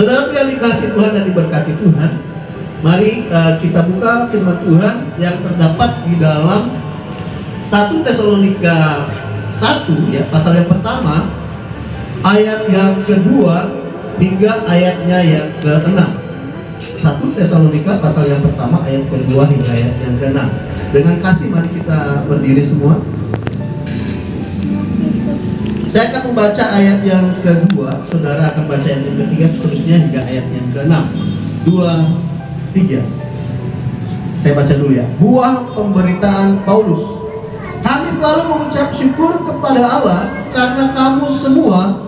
Saudara yang dikasihi Tuhan dan diberkati Tuhan, mari kita buka firman Tuhan yang terdapat di dalam 1 Tesalonika 1 ya, pasal yang pertama, ayat yang kedua hingga ayatnya yang ke-6. 1 Tesalonika pasal yang pertama ayat kedua hingga ayat yang ke-6. Dengan kasih mari kita berdiri semua. Saya akan membaca ayat yang kedua, saudara akan baca ayat yang ketiga, seterusnya hingga ayat yang ke-6. 2, 3. Saya baca dulu ya. Buah pemberitaan Paulus. Kami selalu mengucap syukur kepada Allah karena kamu semua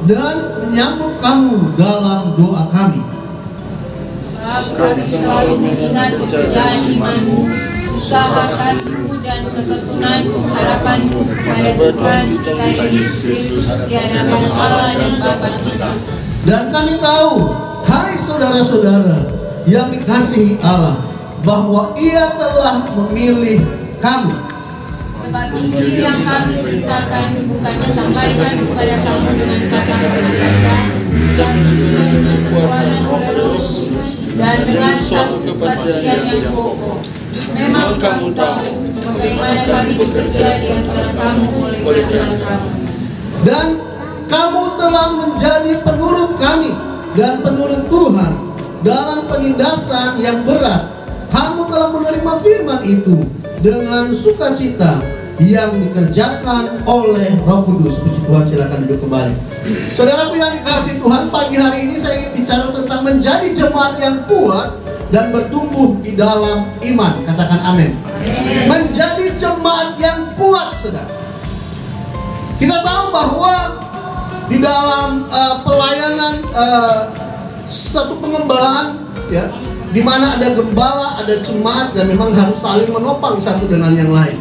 dan menyambut kamu dalam doa kami. Kami selalu mengingat pekerjaan imanmu, usaha kasihmu dan ketekunan harapanmu pada Tuhan kita Yesus Kristus di hadapan Allah dan Bapa kita. Dan kami tahu, hai saudara-saudara yang dikasihi Allah, bahwa Ia telah memilih kamu. Sebab Injil yang kami beritakan bukan disampaikan kepada kamu dengan kata-kata saja, dan juga dengan kekuatan oleh Roh Kudus dan dengan satu kepastian yang kokoh. Memang kamu tahu bagaimana kami bekerja di antara kamu oleh karena kamu. Dan kamu telah menjadi penurut kami dan penurut Tuhan dalam penindasan yang berat. Kamu telah menerima firman itu dengan sukacita yang dikerjakan oleh Roh Kudus. Puji Tuhan, silakan duduk kembali. Saudaraku yang dikasihi Tuhan, pagi hari ini saya ingin bicara tentang menjadi jemaat yang kuat dan bertumbuh di dalam iman. Katakan amin. Menjadi jemaat yang kuat, saudara. Kita tahu bahwa di dalam pelayanan satu pengembalaan, ya, di mana ada gembala, ada jemaat, dan memang harus saling menopang satu dengan yang lain.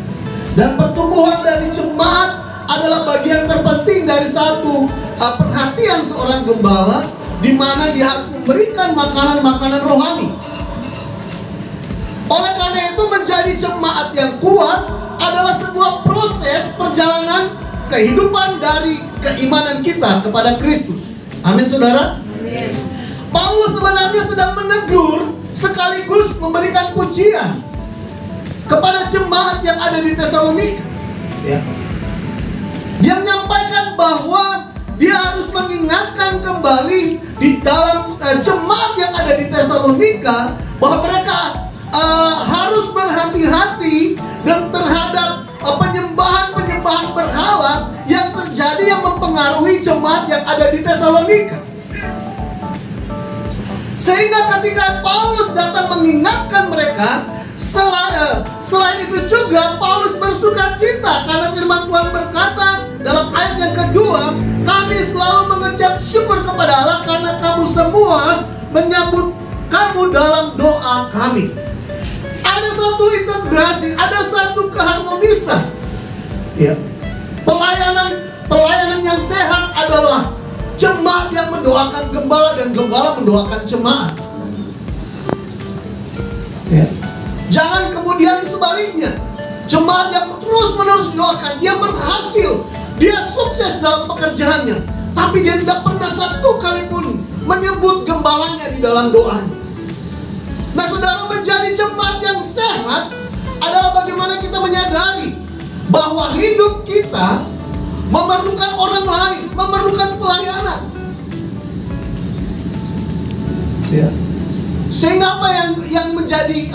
Dan pertumbuhan dari jemaat adalah bagian terpenting dari satu perhatian seorang gembala, di mana dia harus memberikan makanan-makanan rohani. Oleh karena itu, menjadi jemaat yang kuat adalah sebuah proses perjalanan kehidupan dari keimanan kita kepada Kristus. Amin, saudara. Paulus sebenarnya sedang menegur sekaligus memberikan pujian kepada jemaat yang ada di Tesalonika. Ya. Dia menyampaikan bahwa dia harus mengingatkan kembali di dalam jemaat yang ada di Tesalonika bahwa mereka harus berhati-hati dan terhadap penyembahan-penyembahan berhala yang terjadi, yang mempengaruhi jemaat yang ada di Tesalonika. Sehingga ketika Paulus datang mengingatkan mereka, selain itu juga Paulus bersuka cita karena firman Tuhan berkata dalam ayat yang kedua, kami selalu mengucap syukur kepada Allah karena kamu semua menyambut kamu dalam doa kami. Ada satu integrasi, ada satu keharmonisan. Ya. Pelayanan yang sehat adalah jemaat yang mendoakan gembala dan gembala mendoakan jemaat. Ya. Jangan kemudian sebaliknya, jemaat yang terus-menerus didoakan, dia berhasil, dia sukses dalam pekerjaannya, tapi dia tidak pernah satu kali pun menyebut gembalanya di dalam doanya. Nah, saudara, menjadi jemaat yang sehat adalah bagaimana kita menyadari bahwa hidup kita memerlukan orang lain, memerlukan pelayanan. Ya. Sehingga apa yang menjadi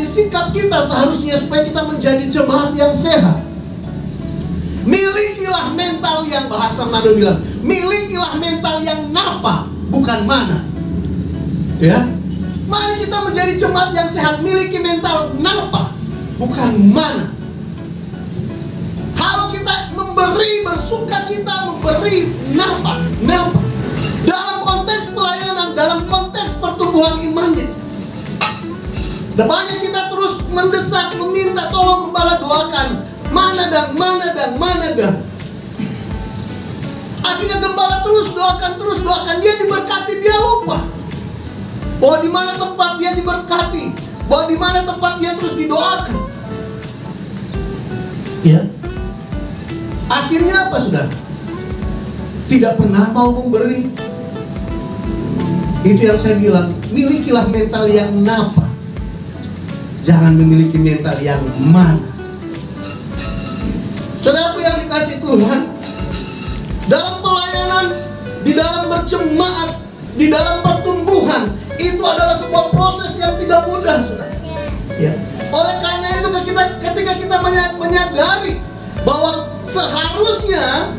sikap kita seharusnya supaya kita menjadi jemaat yang sehat. Milikilah mental yang, bahasa Nado bilang, milikilah mental yang napa, bukan mana. Ya, mari kita menjadi jemaat yang sehat, miliki mental napa, bukan mana. Kalau kita memberi, bersuka cita, memberi napa. Dalam konteks pelayanan, dalam konteks pertumbuhan imannya. Dan banyak kita terus mendesak, meminta, tolong gembala doakan. Mana dan. Akhirnya gembala terus doakan. Dia diberkati, dia lupa bahwa di mana tempat dia diberkati, bahwa di mana tempat dia terus didoakan. Ya. Akhirnya apa, saudara? Tidak pernah mau memberi, Itu yang saya bilang, milikilah mental yang napa, jangan memiliki mental yang mana. Saudaraku yang dikasih Tuhan, dalam pelayanan, di dalam berjemaat, di dalam pertumbuhan, itu adalah sebuah proses yang tidak mudah, saudara. Ya. Oleh karena itu ketika kita menyadari bahwa seharusnya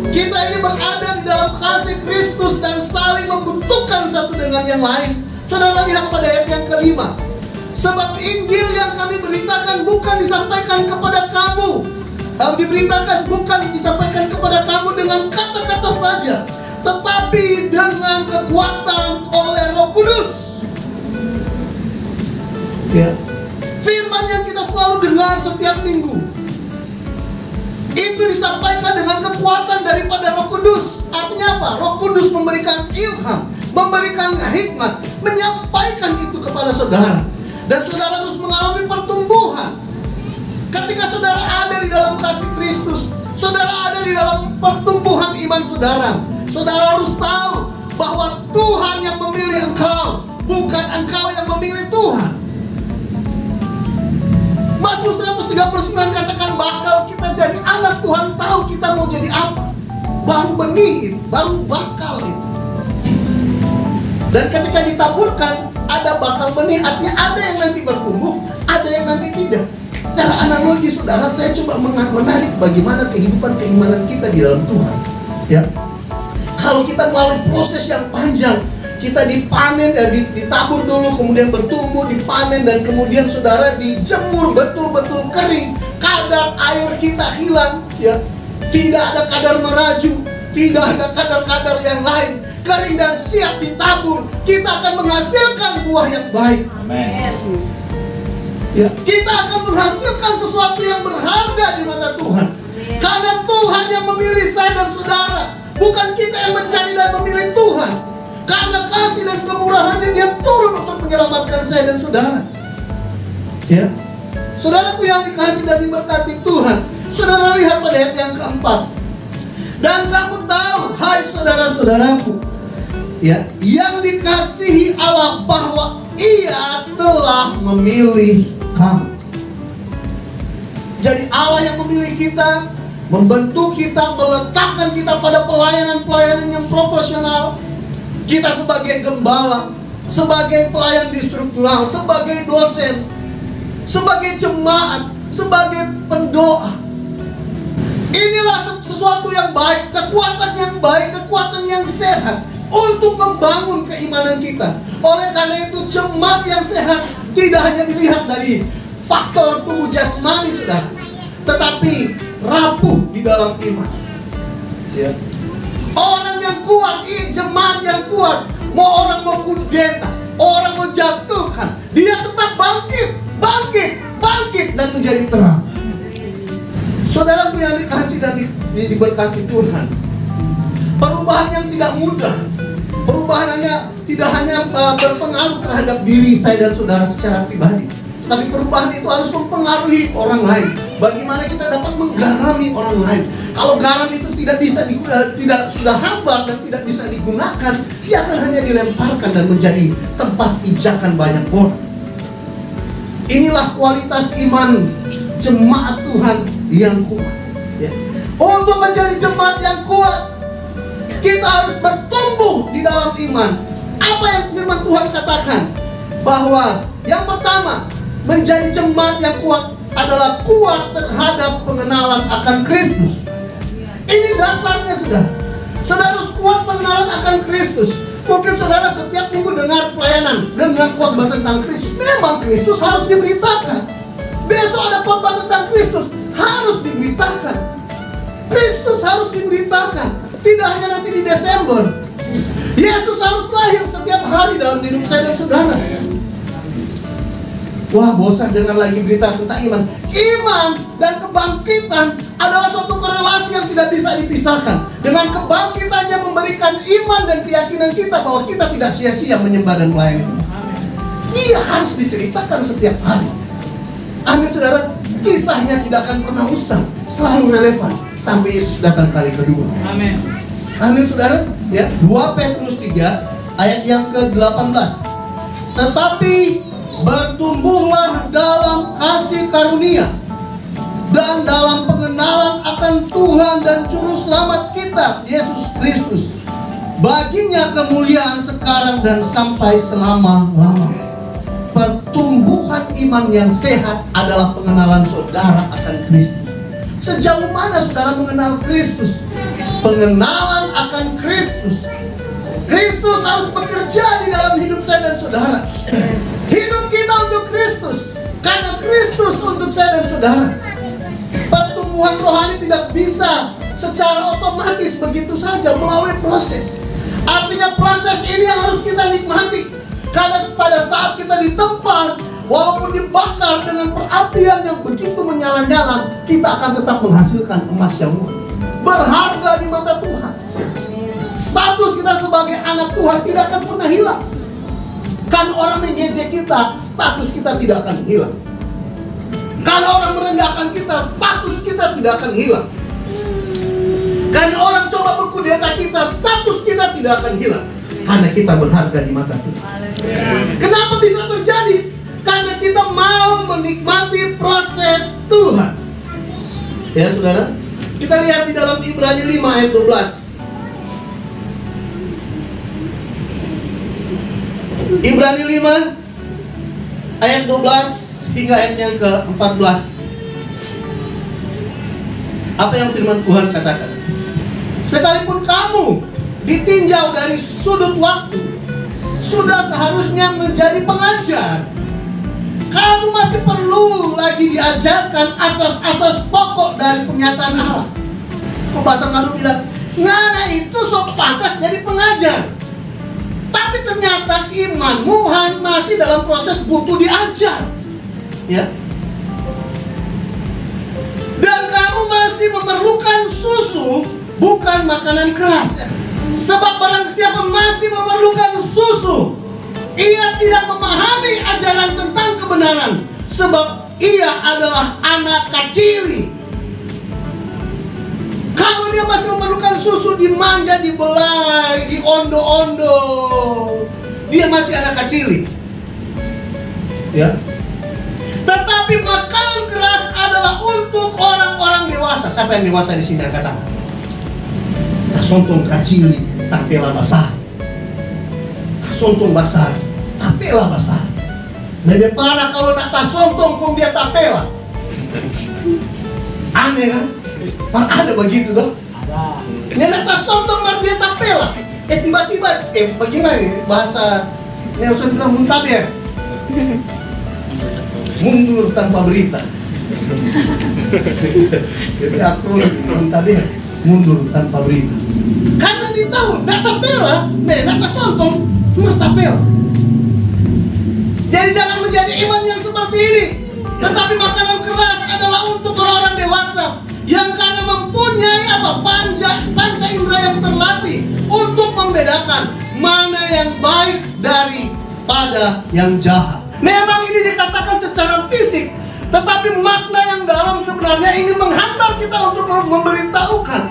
kita ini berada di dalam kasih Kristus dan saling membutuhkan satu dengan yang lain. Saudara lihat pada ayat yang kelima. Sebab Injil yang kami beritakan bukan disampaikan kepada kamu, bukan disampaikan kepada kamu dengan kata-kata saja, tetapi dengan kekuatan oleh Roh Kudus. Ya. Firman yang kita selalu dengar setiap minggu itu disampaikan dengan kekuatan daripada Roh Kudus. Artinya apa? Roh Kudus memberikan ilham, memberikan hikmat, menyampaikan itu kepada saudara. Dan saudara terus mengalami pertumbuhan. Ketika saudara ada di dalam kasih Kristus, saudara ada di dalam pertumbuhan iman saudara, saudara harus tahu bahwa Tuhan yang memilih engkau, bukan engkau yang memilih Tuhan. Mazmur 139 katakan bakal kita jadi anak Tuhan tahu kita mau jadi apa. Baru benih, baru bakal itu. Dan ketika ditaburkan, ada bakal benih, artinya ada yang nanti bertumbuh, ada yang nanti tidak. Cara analogi saudara, saya coba menarik bagaimana kehidupan keimanan kita di dalam Tuhan. Ya, kalau kita melalui proses yang panjang, kita dipanen, ditabur dulu, kemudian bertumbuh, dipanen, dan kemudian saudara dijemur betul-betul kering, kadar air kita hilang, ya, tidak ada kadar meraju, tidak ada kadar-kadar yang lain, kering dan siap ditabur, kita akan menghasilkan buah yang baik. Amin. Ya, kita akan menghasilkan sesuatu yang berharga di mata Tuhan. Karena Tuhan yang memilih saya dan saudara, bukan kita yang mencari dan memilih Tuhan. Karena kasih dan kemurahannya Dia turun untuk menyelamatkan saya dan saudara. Ya, saudaraku yang dikasih dan diberkati Tuhan, saudara lihat pada ayat yang keempat. Dan kamu tahu, hai saudara-saudaraku, ya, yang dikasihi Allah, bahwa Ia telah memilih kamu. Jadi Allah yang memilih kita, membentuk kita, meletakkan kita pada pelayanan-pelayanan yang profesional. Kita sebagai gembala, sebagai pelayan di struktural, sebagai dosen, sebagai jemaat, sebagai pendoa. Inilah sesuatu yang baik, kekuatan yang sehat untuk membangun keimanan kita. Oleh karena itu jemaat yang sehat tidak hanya dilihat dari faktor tubuh jasmani saudara, tetapi rapuh di dalam iman. Ya. Orang yang kuat, jemaat yang kuat, mau orang mau kudeta, orang mau jatuhkan, dia tetap bangkit dan menjadi terang. Saudaraku yang dikasih dan diberkati Tuhan, perubahan yang tidak mudah, perubahannya tidak hanya berpengaruh terhadap diri saya dan saudara secara pribadi, tapi perubahan itu harus mempengaruhi orang lain. Bagaimana kita dapat menggarami orang lain? Kalau garam itu tidak sudah hambar dan tidak bisa digunakan, dia akan hanya dilemparkan dan menjadi tempat pijakan banyak orang. Inilah kualitas iman jemaat Tuhan yang kuat. Ya. Untuk menjadi jemaat yang kuat, kita harus bertumbuh di dalam iman. Apa yang firman Tuhan katakan? Bahwa yang pertama, menjadi jemaat yang kuat adalah kuat terhadap pengenalan akan Kristus. Ini dasarnya saudara. Saudara harus kuat pengenalan akan Kristus. Mungkin saudara setiap minggu dengar pelayanan dengan khotbah tentang Kristus. Memang Kristus harus diberitakan. Besok ada khotbah tentang Kristus, harus diberitakan. Kristus harus diberitakan. Tidak hanya nanti di Desember. Yesus harus lahir setiap hari dalam hidup saya dan saudara. Wah, bosan dengar lagi berita tentang iman. Iman dan kebangkitan adalah satu korelasi yang tidak bisa dipisahkan. Dengan kebangkitannya memberikan iman dan keyakinan kita bahwa kita tidak sia-sia menyembah dan melayani. Dia harus diceritakan setiap hari. Amin saudara. Kisahnya tidak akan pernah usang, selalu relevan sampai Yesus datang kali kedua. Amin. Amin saudara. Ya, 2 Petrus 3 ayat yang ke-18. Tetapi bertumbuhlah dalam kasih karunia dan dalam pengenalan akan Tuhan dan Juru Selamat kita, Yesus Kristus. Baginya kemuliaan sekarang dan sampai selama-lamanya. Pertumbuhan iman yang sehat adalah pengenalan saudara akan Kristus. Sejauh mana saudara mengenal Kristus? Pengenalan akan Kristus. Kristus harus bekerja di dalam hidup saya dan saudara. Hidup kita untuk Kristus, karena Kristus untuk saya dan saudara. Pertumbuhan rohani tidak bisa secara otomatis begitu saja, melalui proses. Artinya proses ini yang harus kita nikmati. Karena pada saat kita ditempa, walaupun dibakar dengan perapian yang begitu menyala-nyala, kita akan tetap menghasilkan emas yang murni, berharga di mata Tuhan. Status kita sebagai anak Tuhan tidak akan pernah hilang. Kan orang mengejek kita, status kita tidak akan hilang. Karena orang merendahkan kita, status kita tidak akan hilang. Karena orang coba mengkudeta kita, status kita tidak akan hilang. Karena kita berharga di mata Tuhan. Kenapa bisa terjadi? Karena kita mau menikmati proses Tuhan. Ya saudara, kita lihat di dalam Ibrani 5 ayat 12. Ibrani 5 ayat 12 hingga ayat yang ke-14. Apa yang firman Tuhan katakan? Sekalipun kamu ditinjau dari sudut waktu, sudah seharusnya menjadi pengajar. Kamu masih perlu lagi diajarkan asas-asas pokok dari penyataan Allah. Pembahasan lalu bilang, ngana itu sok pantas jadi pengajar. Tapi ternyata imanmu masih dalam proses butuh diajar. Ya. Dan kamu masih memerlukan susu, bukan makanan keras. Sebab barang siapa masih memerlukan susu, ia tidak memahami ajaran tentang kebenaran, sebab ia adalah anak kecil. Kalau dia masih memerlukan susu, dimanja, dibelai, diondo-ondo, dia masih anak kecil. Ya. Tetapi makanan keras adalah untuk orang-orang dewasa. Siapa yang dewasa di sini yang katakan? Sontong kecil, tampillah besar. Sontong besar, tampillah besar. Lebih parah kalau nak tak sontong pun dia tampillah. Aneh kan? Ada begitu dong? Ada. Dia nak tak sontong mar dia tampillah. Tiba-tiba, bagaimana ini bahasa Nelson bilang muntabir. Mundur tanpa berita. Jadi aku muntabir, mundur tanpa berita. Karena dia tahu, nak tapela, nak sontong, nak tapela. Jadi jangan menjadi iman yang seperti ini. Tetapi makanan keras adalah untuk orang-orang dewasa yang karena mempunyai panca indera yang terlatih untuk membedakan mana yang baik daripada yang jahat. Memang ini dikatakan secara fisik, tetapi makna yang dalam sebenarnya ingin menghantar kita untuk memberitahukan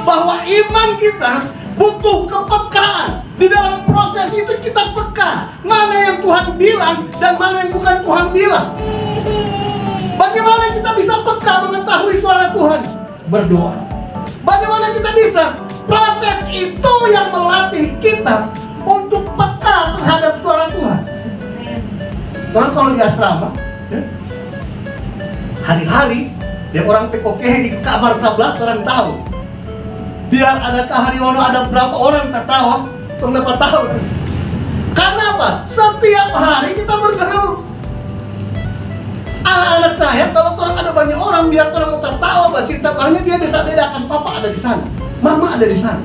bahwa iman kita butuh kepekaan. Di dalam proses itu kita peka mana yang Tuhan bilang dan mana yang bukan Tuhan bilang. Bagaimana kita bisa peka mengetahui suara Tuhan? Berdoa. Bagaimana kita bisa? Proses itu yang melatih kita untuk peka terhadap suara Tuhan. Orang kalau di asrama, hari-hari dia orang PKK di kamar sebelah orang tahu. Biar ada kahariwono, ada berapa orang tertawa, dapat tahu. Karena apa? Setiap hari kita bergaul. Anak-anak saya, kalau orang ada banyak orang, biar orang mau tertawa, bercerita banyak, dia bisa bedakan papa ada di sana, mama ada di sana.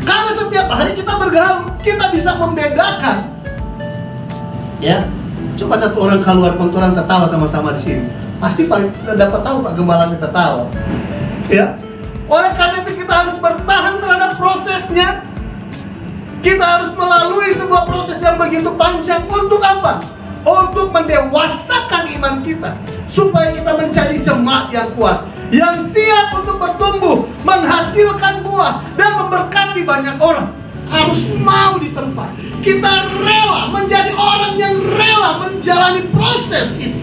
Karena setiap hari kita bergaul, kita bisa membedakan. Ya, coba satu orang keluar kontoran tertawa sama-sama di sini, pasti paling dapat tahu Pak Gembalanya tertawa. Ya. Oleh karena itu kita harus bertahan terhadap prosesnya. Kita harus melalui sebuah proses yang begitu panjang. Untuk apa? Untuk mendewasakan iman kita, supaya kita menjadi jemaat yang kuat, yang siap untuk bertumbuh, menghasilkan buah, dan memberkati banyak orang. harus mau ditempa. Kita rela menjadi orang yang rela menjalani proses itu.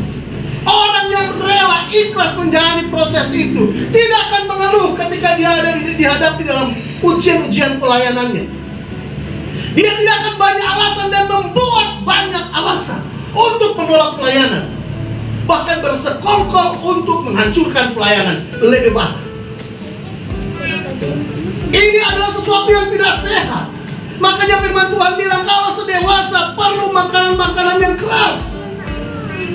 Orang yang rela ikhlas menjalani proses itu tidak akan mengeluh ketika dia ada dihadapi dalam ujian-ujian pelayanannya. Dia tidak akan banyak alasan dan membuat banyak alasan untuk menolak pelayanan, bahkan bersekongkol untuk menghancurkan pelayanan. Lebih banyak. Ini adalah sesuatu yang tidak sehat. Makanya firman Tuhan bilang kalau sedewasa perlu makanan-makanan yang keras.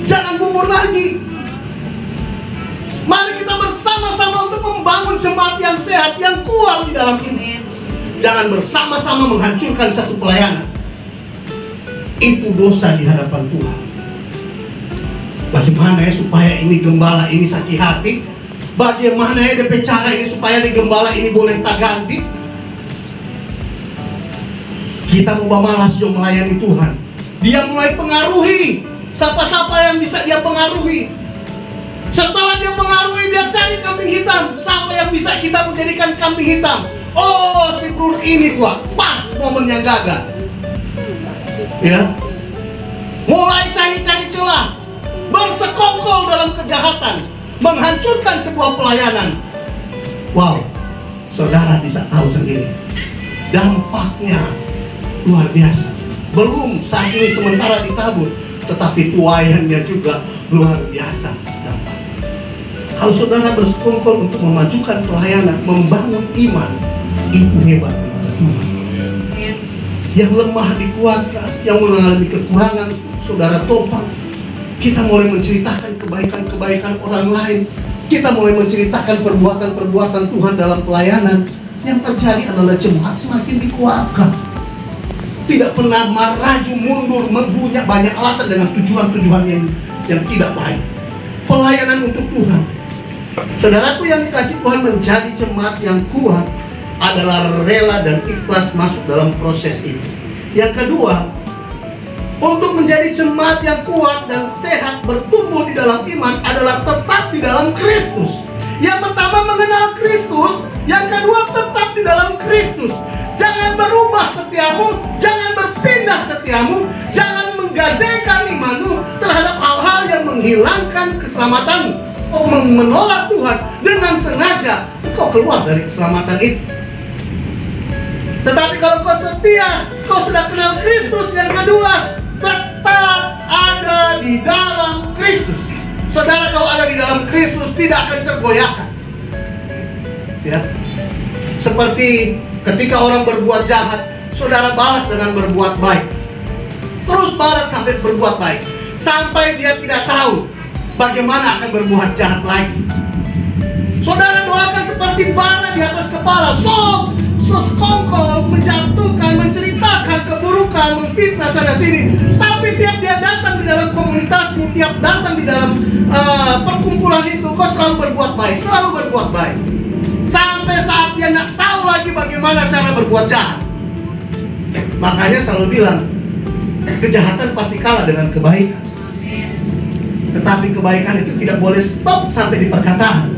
Jangan bubur lagi. Mari kita bersama-sama untuk membangun jemaat yang sehat, yang kuat di dalam ini. Jangan bersama-sama menghancurkan satu pelayanan. Itu dosa di hadapan Tuhan. Bagaimana ya supaya ini gembala ini sakit hati? Bagaimana ya DP cara ini supaya di gembala ini boleh tak ganti? Kita mau malas jom melayani Tuhan. Dia mulai pengaruhi siapa-siapa yang bisa dia pengaruhi. Setelah dia pengaruhi, dia cari kambing hitam. Siapa yang bisa kita menjadikan kambing hitam? Oh, si bro ini kuat. Pas momen yang gagal. Ya, mulai cari-cari celah, bersekongkol dalam kejahatan, menghancurkan sebuah pelayanan. Wow, saudara bisa tahu sendiri dampaknya luar biasa. Belum saat ini sementara ditabur, tetapi tuaiannya juga luar biasa dampak. Kalau saudara bersekongkol untuk memajukan pelayanan, membangun iman, itu hebat. Yang lemah dikuatkan, yang mengalami kekurangan, saudara topang. Kita mulai menceritakan kebaikan-kebaikan orang lain. Kita mulai menceritakan perbuatan-perbuatan Tuhan dalam pelayanan. Yang terjadi adalah jemaat semakin dikuatkan. Tidak pernah maju mundur, mempunyai banyak alasan dengan tujuan-tujuan yang tidak baik. Pelayanan untuk Tuhan. Saudaraku yang dikasih Tuhan, menjadi jemaat yang kuat adalah rela dan ikhlas masuk dalam proses itu. Yang kedua, untuk menjadi jemaat yang kuat dan sehat bertumbuh di dalam iman adalah tetap di dalam Kristus. Yang pertama mengenal Kristus, yang kedua tetap di dalam Kristus. Jangan berubah setiamu, jangan berpindah setiamu, jangan menggadaikan imanmu terhadap hal-hal yang menghilangkan keselamatanmu. Kau menolak Tuhan dengan sengaja, kau keluar dari keselamatan itu. Tetapi kalau kau setia, kau sudah kenal Kristus. Yang kedua, tetap ada di dalam Kristus. Saudara, kalau ada di dalam Kristus tidak akan tergoyahkan. Ya, seperti ketika orang berbuat jahat, saudara balas dengan berbuat baik. Terus balas sampai berbuat baik, sampai dia tidak tahu bagaimana akan berbuat jahat lagi. Saudara doakan seperti bara di atas kepala. Sekongkol, menjatuhkan, menceritakan keburukan, memfitnah sana sini. Tapi tiap dia datang di dalam komunitasmu, tiap datang di dalam perkumpulan itu, kau selalu berbuat baik, selalu berbuat baik. Sampai saat dia nggak tahu lagi bagaimana cara berbuat jahat. Makanya selalu bilang, kejahatan pasti kalah dengan kebaikan. Tetapi kebaikan itu tidak boleh stop sampai di perkataan.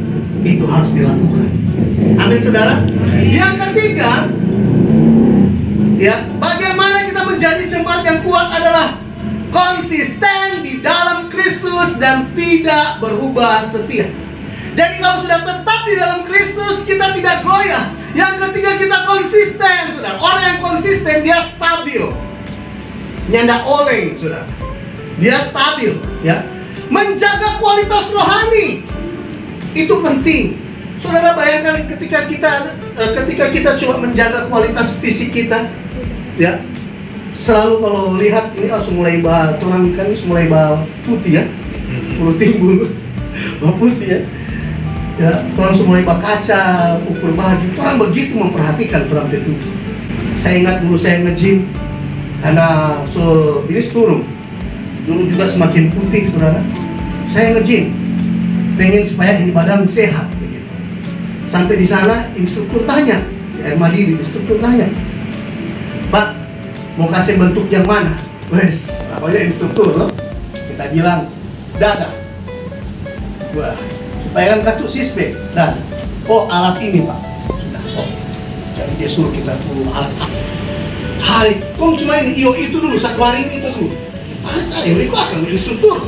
Itu harus dilakukan. Amin, saudara. Yang ketiga, ya, bagaimana kita menjadi jemaat yang kuat adalah konsisten di dalam Kristus dan tidak berubah setia. Jadi kalau sudah tetap di dalam Kristus, kita tidak goyah. Yang ketiga, kita konsisten, saudara. Orang yang konsisten, dia stabil. Nyanda oleng, saudara. Dia stabil, ya. Menjaga kualitas rohani itu penting. Saudara bayangkan ketika kita coba menjaga kualitas fisik kita, ya, selalu kalau lihat ini langsung mulai orang kan mulai putih ya, timbul putih ya, ya, langsung mulai kaca, ukur baju. Orang begitu memperhatikan orang itu. Saya ingat dulu saya nge-gym karena ini turun. Dulu juga semakin putih, saudara. Saya nge-gym, pengen supaya ini badan sehat. Sampai di sana instruktur tanya, di air mandiri instruktur tanya, Pak, mau kasih bentuk yang mana? Wes, namanya instruktur loh. Kita bilang dada. Wah, supaya kan kartu sisbe dan oh alat ini Pak. Sudah, oh. Jadi dia suruh kita perlu alat apa? hari, kong cuma ini, iyo itu dulu, 1 hari ini itu dulu. Ayo ikut akan menginstruktur.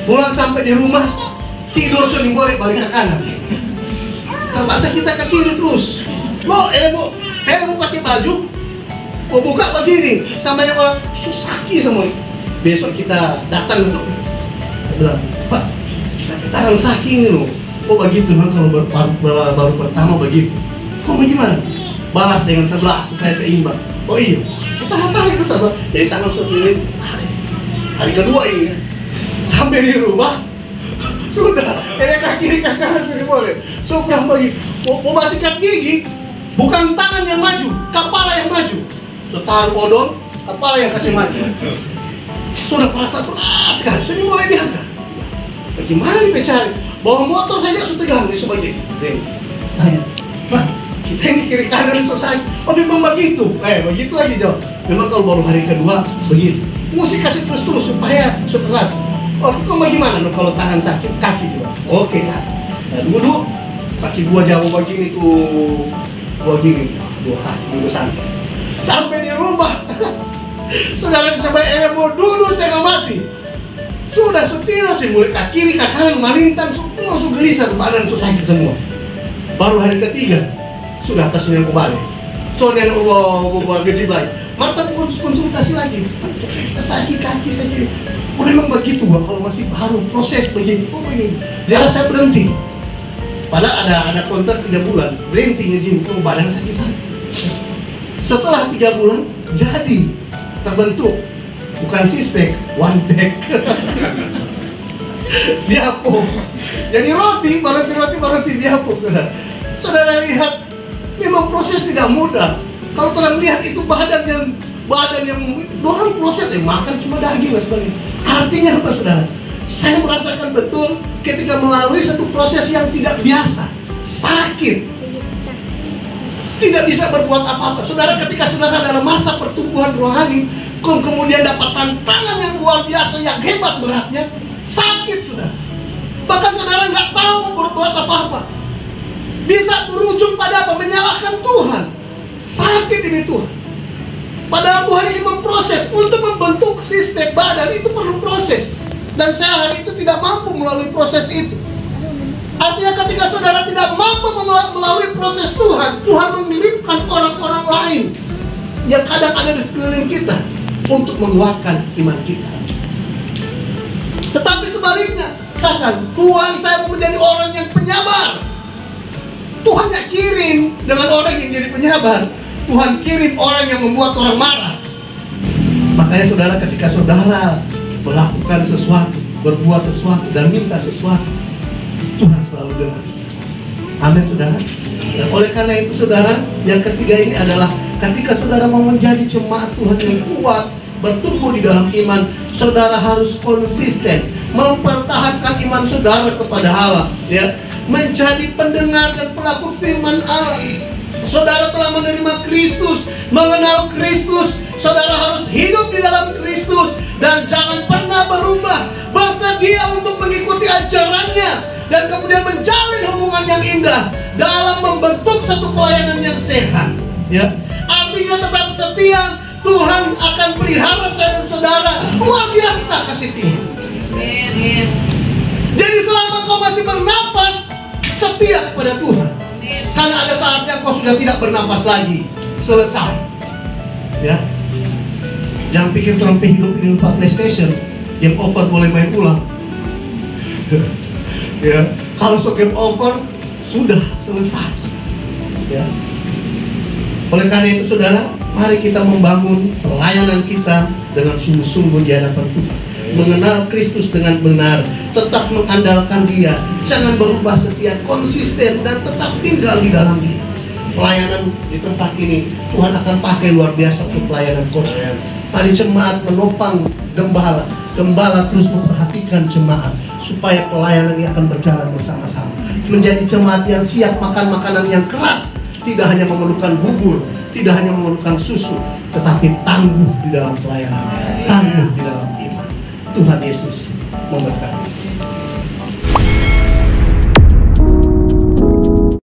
Pulang sampai di rumah, tidur sudah boleh balik ke kanan. Terpaksa kita ke kiri terus. Lo, mau pakai baju, mau buka begini, sama yang orang susaki semua. Besok kita datang untuk, kita bilang, Pak, kita tangan saki ini loh. Oh begitu, kan kalau baru pertama begitu. Kok bagaimana? Balas dengan sebelah supaya seimbang. Oh iya, kita tarik ke sebelah. Jadi tangan sudah hari kedua ini, sampai di rumah sudah, kaki kiri ke kanan sudah boleh. So kurang bagi, mau sikat gigi, bukan tangan yang maju, kepala yang maju. So taruh odol, kepala yang kasih maju. Sudah perasa berat sekali, sudah mulai diangkat. Bagaimana nih cari? Bawa motor saja sudah tegang nih sebagai tanya, Pak, kita ini kiri kanan selesai. Oh memang begitu? Begitu lagi jawab. Memang kalau baru hari kedua begitu. Mesti kasih terus supaya setelah. Oke, kok bagaimana kalau tangan sakit, kaki juga? Oke kak. Nah, duduk, kaki 2 jauh begini tuh, begini, 2 kaki duduk santai. Sampai di rumah, saudara sampai mau duduk setengah mati. Sudah setiru sih mulai kaki kiri, kaki kanan, malintang, langsung gelisah, badan sakit semua. Baru hari ketiga, sudah atasnya kembali. Soalnya bawa gaji lagi. Mata konsultasi lagi. Sakit kaki sakit. Oh memang begitu Bang, kalau masih baru proses begini. Oh begini. Jangan saya berhenti. Padahal ada kontrak 3 bulan, berhenti ngejim, oh badan sakit. Setelah 3 bulan jadi terbentuk. Bukan sistem, one pack. Diapung. Jadi roti diapung. Saudara lihat, memang proses tidak mudah. Kalau terang lihat itu badan yang dorang proses makan cuma daging dan sebagainya. Artinya apa saudara? Saya merasakan betul ketika melalui satu proses yang tidak biasa, sakit, tidak bisa berbuat apa-apa. Saudara, ketika saudara dalam masa pertumbuhan rohani, kemudian dapat tantangan yang luar biasa, yang hebat beratnya, sakit saudara. Bahkan saudara nggak tahu mau berbuat apa-apa. Bisa berujung pada apa? Menyalahkan Tuhan. Sakit ini Tuhan. Padahal Tuhan ini memproses untuk membentuk sistem badan, itu perlu proses. Dan saya hari itu tidak mampu melalui proses itu. Artinya ketika saudara tidak mampu melalui proses Tuhan, Tuhan mengirimkan orang-orang lain yang kadang ada di sekeliling kita untuk menguatkan iman kita. Tetapi sebaliknya, katakan, Tuhan saya mau menjadi orang yang penyabar. Tuhan gak kirim dengan orang yang jadi penyabar. Tuhan kirim orang yang membuat orang marah. Makanya saudara, ketika saudara melakukan sesuatu, berbuat sesuatu, dan minta sesuatu, Tuhan selalu dengar. Amin saudara. Dan oleh karena itu saudara, yang ketiga ini adalah ketika saudara mau menjadi jemaat Tuhan yang kuat, bertumbuh di dalam iman, saudara harus konsisten mempertahankan iman saudara kepada Allah, ya, menjadi pendengar dan pelaku firman Allah. Saudara telah menerima Kristus, mengenal Kristus, saudara harus hidup di dalam Kristus dan jangan pernah berubah, bersedia untuk mengikuti ajarannya dan kemudian menjalin hubungan yang indah dalam membentuk satu pelayanan yang sehat, ya. Artinya tetap setia. Tuhan akan pelihara saya dan saudara. Luar biasa kasih Tuhan. Jadi selama kau masih bernafas, setia kepada Tuhan. Karena ada saatnya kau sudah tidak bernafas lagi. Selesai, ya. Jangan pikir orang hidup ini lupa PlayStation, game over boleh main ulang. Ya, kalau so game over sudah selesai, ya. Oleh karena itu saudara, mari kita membangun pelayanan kita dengan sungguh-sungguh di hadapan Tuhan. Mengenal Kristus dengan benar, tetap mengandalkan Dia, jangan berubah, setia, konsisten, dan tetap tinggal di dalam Dia. Pelayanan di tempat ini Tuhan akan pakai luar biasa untuk pelayanan kota. Mari jemaat menopang gembala, gembala terus memperhatikan jemaat supaya pelayanan ini akan berjalan bersama-sama. Menjadi jemaat yang siap makan makanan yang keras, tidak hanya memerlukan bubur, tidak hanya memerlukan susu, tetapi tangguh di dalam pelayanan, tangguh di dalam iman. Tuhan Yesus memberkati.